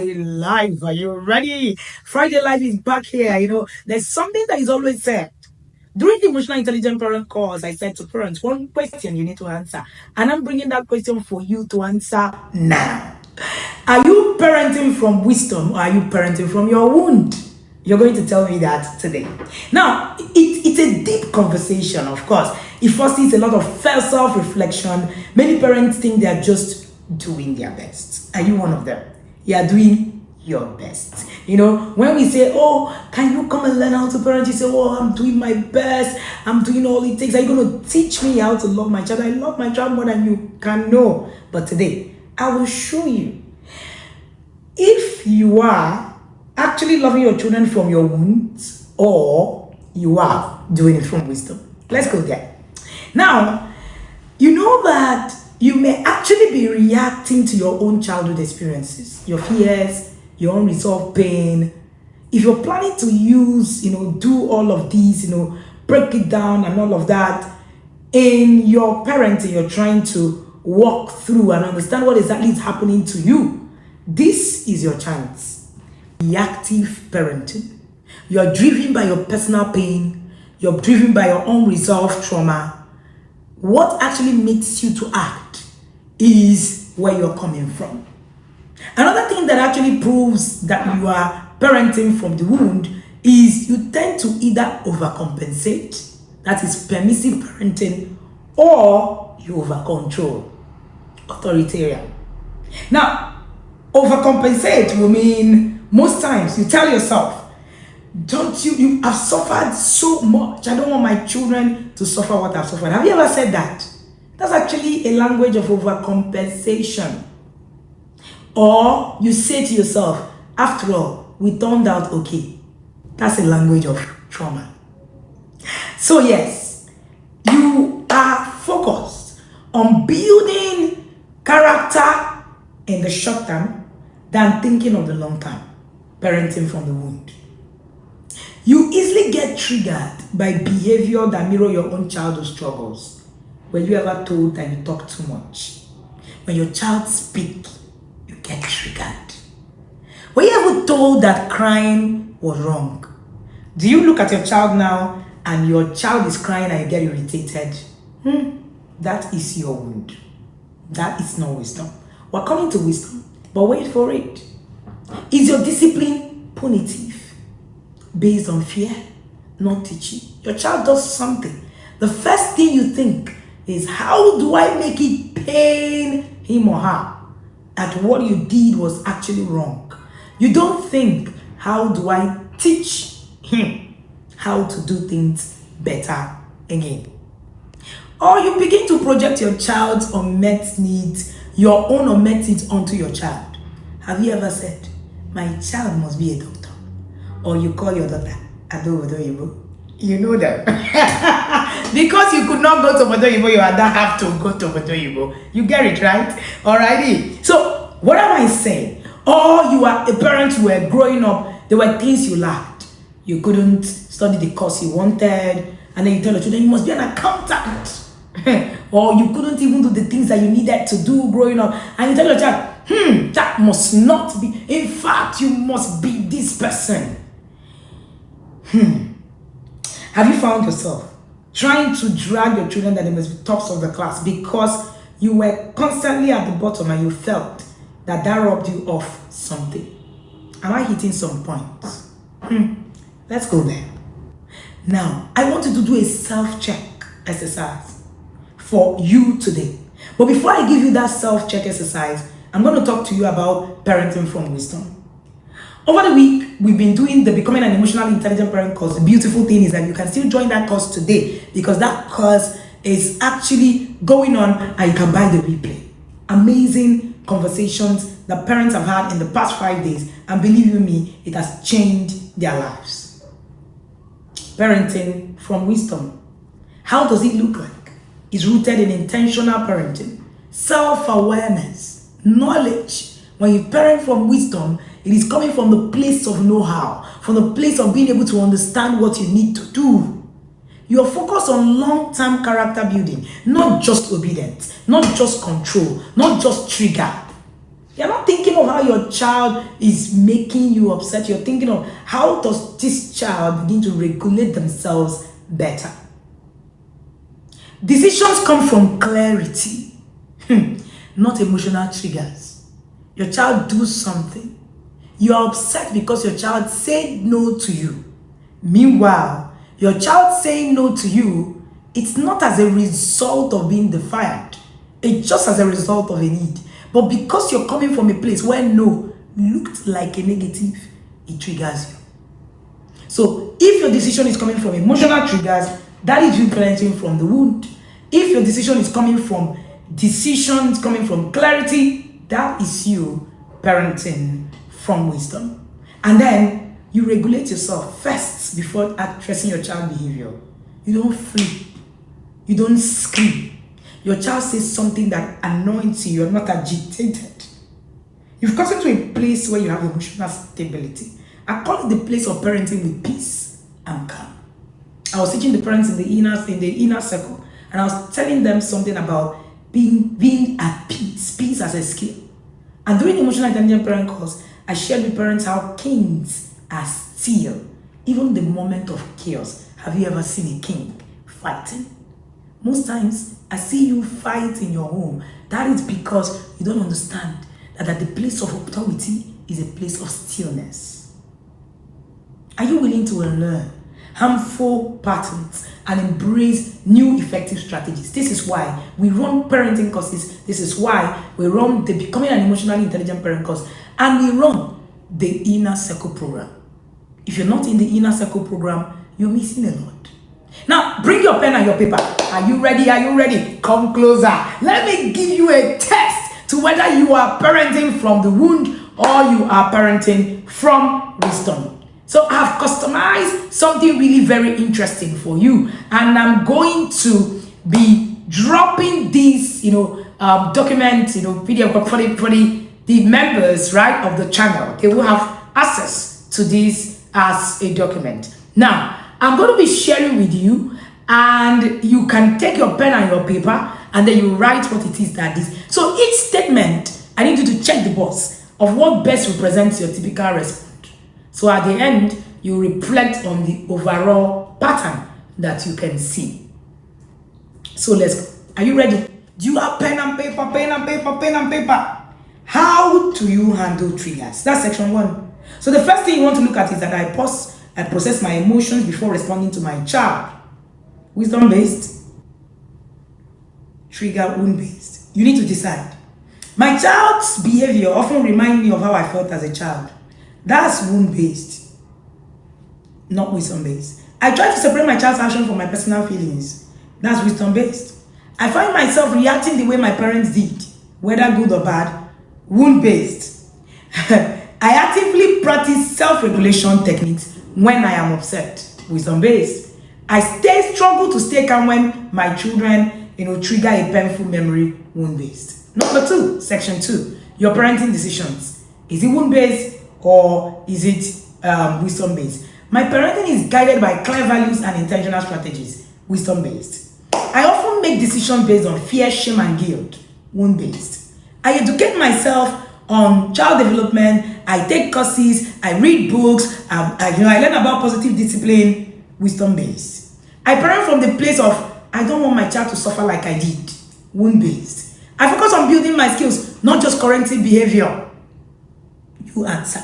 Friday Live. Are you ready? Friday Live is back here. There's something that is always said. During the emotional intelligent parent course, I said to parents, one question you need to answer. And I'm bringing that question for you to answer now. Are you parenting from wisdom or are you parenting from your wound? You're going to tell me that today. Now, it's a deep conversation, of course. It forces a lot of self-reflection. Many parents think they are just doing their best. Are you one of them? You are doing your best. When we say, oh, can you come and learn how to parent? You say, oh, I'm doing my best. I'm doing all it takes. Are you going to teach me how to love my child? I love my child more than you can know. But today, I will show you. If you are actually loving your children from your wounds or you are doing it from wisdom. Let's go there. Now, you know that you may actually be reacting to your own childhood experiences, your fears, your unresolved pain. If you're planning to use, do all of these, break it down and all of that, in your parenting, you're trying to walk through and understand what exactly is happening to you. This is your chance. Reactive parenting. You're driven by your personal pain. You're driven by your unresolved trauma. What actually makes you to act is where you're coming from. Another thing that actually proves that you are parenting from the wound is you tend to either overcompensate, that is permissive parenting, or you overcontrol, authoritarian. Now, overcompensate will mean most times you tell yourself, you have suffered so much. I don't want my children to suffer what I've suffered. Have you ever said that? That's actually a language of overcompensation. Or you say to yourself, after all, we turned out okay. That's a language of trauma. So yes, you are focused on building character in the short term than thinking of the long term, parenting from the wound. You easily get triggered by behavior that mirror your own childhood struggles. Were you ever told that you talk too much? When your child speaks, you get triggered. Were you ever told that crying was wrong? Do you look at your child now and your child is crying and you get irritated? That is your wound. That is not wisdom. We're coming to wisdom, but wait for it. Is your discipline punitive? Based on fear, not teaching. Your child does something. The first thing you think is, how do I make it pain him or her that what you did was actually wrong? You don't think, how do I teach him how to do things better again? Or you begin to project your child's unmet needs, your own unmet needs onto your child. Have you ever said, my child must be a doctor? Or you call your daughter Adobodoyibo? You know that. Because you could not go to Bodoyibo, you had have to go to Bodoyibo. You get it, right? Alrighty. So, what am I saying? Or you are a parent who were growing up, there were things you lacked. You couldn't study the course you wanted, and then you tell your children, you must be an accountant. Or you couldn't even do the things that you needed to do growing up, and you tell your child, that must not be. In fact, you must be this person. Have you found yourself trying to drag your children that they must be tops of the class because you were constantly at the bottom and you felt that robbed you of something? Am I hitting some points? Let's go there. Now, I want you to do a self-check exercise for you today. But before I give you that self-check exercise, I'm going to talk to you about parenting from wisdom. Over the week, we've been doing the Becoming an Emotionally Intelligent Parent course. The beautiful thing is that you can still join that course today because that course is actually going on and you can buy the replay. Amazing conversations that parents have had in the past 5 days, and believe you me, it has changed their lives. Parenting from wisdom. How does it look like? It's rooted in intentional parenting, self-awareness, knowledge. When you parent from wisdom, it is coming from the place of know-how, from the place of being able to understand what you need to do. You are focused on long-term character building, not just obedience, not just control, not just trigger. You're not thinking of how your child is making you upset. You're thinking of how does this child begin to regulate themselves better. Decisions come from clarity, not emotional triggers. Your child does something. You are upset because your child said no to you. Meanwhile, your child saying no to you, it's not as a result of being defiant. It's just as a result of a need. But because you're coming from a place where no looked like a negative, it triggers you. So if your decision is coming from emotional triggers, that is you parenting from the wound. If your decision is coming from decisions coming from clarity, that is you parenting from wisdom. And then you regulate yourself first before addressing your child behavior. You don't flip. You don't scream. Your child says something that annoys you. You're not agitated. You've gotten to a place where you have emotional stability. I call it the place of parenting with peace and calm. I was teaching the parents in the inner circle, and I was telling them something about being at peace, peace as a skill. And during the emotional intelligence parent course, I shared with parents how kings are still, even the moment of chaos. Have you ever seen a king fighting? Most times, I see you fight in your home. That is because you don't understand that at the place of authority is a place of stillness. Are you willing to unlearn harmful patterns and embrace new effective strategies? This is why we run parenting courses. This is why we run the Becoming an Emotionally Intelligent Parent course. And we run the Inner Circle program. If you're not in the Inner Circle program, you're missing a lot. Now, bring your pen and your paper. Are you ready? Are you ready? Come closer. Let me give you a test to whether you are parenting from the wound or you are parenting from wisdom. So I've customized something really very interesting for you, and I'm going to be dropping these, documents, PDF for the members, right, of the channel. They will have access to this as a document. Now, I'm going to be sharing with you, and you can take your pen and your paper, and then you write what it is that is. So each statement, I need you to check the box of what best represents your typical response. So at the end, you reflect on the overall pattern that you can see. So let's go. Are you ready? Do you have pen and paper, pen and paper, pen and paper? How do you handle triggers? That's section 1. So the first thing you want to look at is that I process my emotions before responding to my child. Wisdom-based, trigger wound-based. You need to decide. My child's behavior often reminds me of how I felt as a child. That's wound-based, not wisdom-based. I try to separate my child's action from my personal feelings. That's wisdom-based. I find myself reacting the way my parents did, whether good or bad, wound-based. I actively practice self-regulation techniques when I am upset, wisdom-based. I struggle to stay calm when my children, trigger a painful memory, wound-based. Number 2, section 2, your parenting decisions. Is it wound-based or is it wisdom-based? My parenting is guided by clear values and intentional strategies, wisdom-based. I often make decisions based on fear, shame, and guilt, wound-based. I educate myself on child development. I take courses, I read books, I learn about positive discipline, wisdom-based. I parent from the place of, I don't want my child to suffer like I did, wound-based. I focus on building my skills, not just correcting behavior. You answer.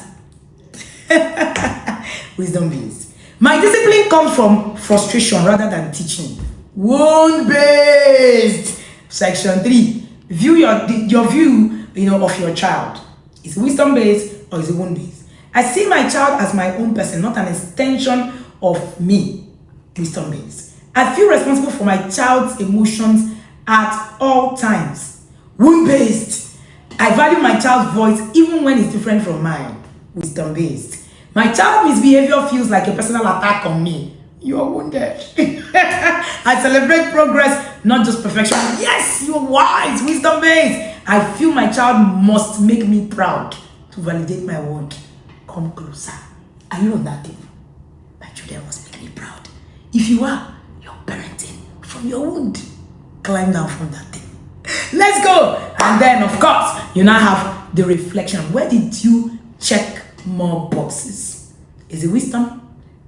Wisdom-based. My discipline comes from frustration rather than teaching. Wound-based. Section 3. View your view of your child. Is it wisdom-based or is it wound-based? I see my child as my own person, not an extension of me. Wisdom-based. I feel responsible for my child's emotions at all times. Wound-based. I value my child's voice even when it's different from mine. Wisdom-based. My child misbehavior feels like a personal attack on me. You are wounded. I celebrate progress, not just perfection. Yes, you're wise. Wisdom-based. I feel my child must make me proud to validate my word. Come closer. Are you on that thing? My children must make me proud. If you are, you're parenting from your wound. Climb down from that thing. Let's go. And then, of course, you now have the reflection. Where did you check more boxes? Is it wisdom?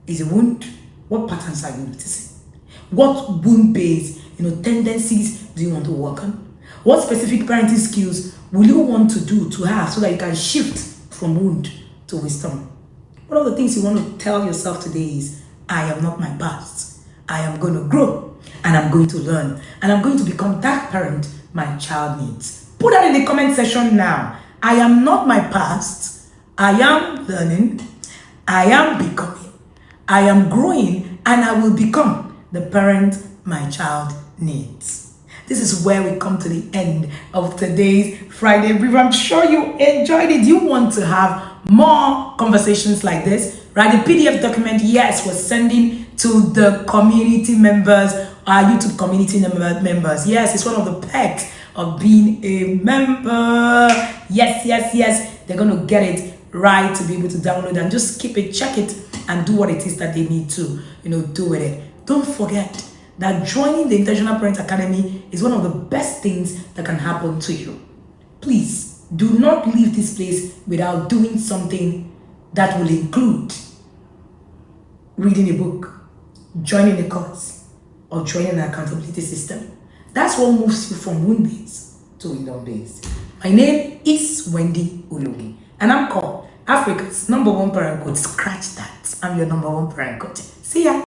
Is it wound? What patterns are you noticing? What wound-based, tendencies do you want to work on? What specific parenting skills will you want to do to have so that you can shift from wound to wisdom? One of the things you want to tell yourself today is, I am not my past. I am going to grow and I'm going to learn and I'm going to become that parent my child needs. Put that in the comment section now. I am not my past. I am learning. I am becoming. I am growing and I will become the parent my child needs. This is where we come to the end of today's Friday brief. I'm sure you enjoyed it. You want to have more conversations like this, right? The PDF document, yes, we're sending to the community members, our YouTube community members. Yes, it's one of the perks of being a member. Yes. They're going to get it right to be able to download and just keep it, check it, and do what it is that they need to, do with it. Don't forget that joining the Intentional Parent Academy is one of the best things that can happen to you. Please do not leave this place without doing something that will include reading a book, joining a course, or joining an accountability system. That's what moves you from wound-based to wisdom-based. My name is Wendy Ulugi, and I'm called Africa's #1 parent coach. Scratch that. I'm your #1 parent coach. See ya.